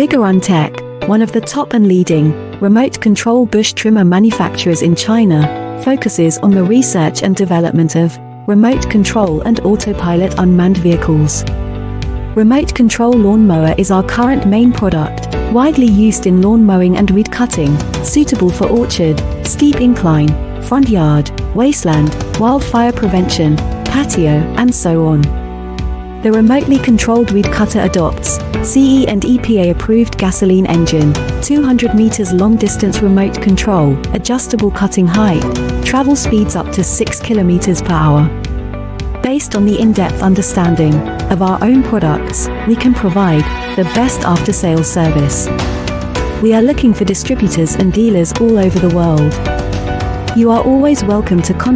Vigorun Tech, one of the top and leading remote control bush trimmer manufacturers in China, focuses on the research and development of remote control and autopilot unmanned vehicles. Remote control lawnmower is our current main product, widely used in lawn mowing and weed cutting, suitable for orchard, steep incline, front yard, wasteland, wildfire prevention, patio, and so on. The remotely controlled weed cutter adopts CE and EPA approved gasoline engine, 200 meters long distance remote control, adjustable cutting height, travel speeds up to 6 kilometers per hour. Based on the in-depth understanding of our own products, we can provide the best after-sales service. We are looking for distributors and dealers all over the world. You are always welcome to contact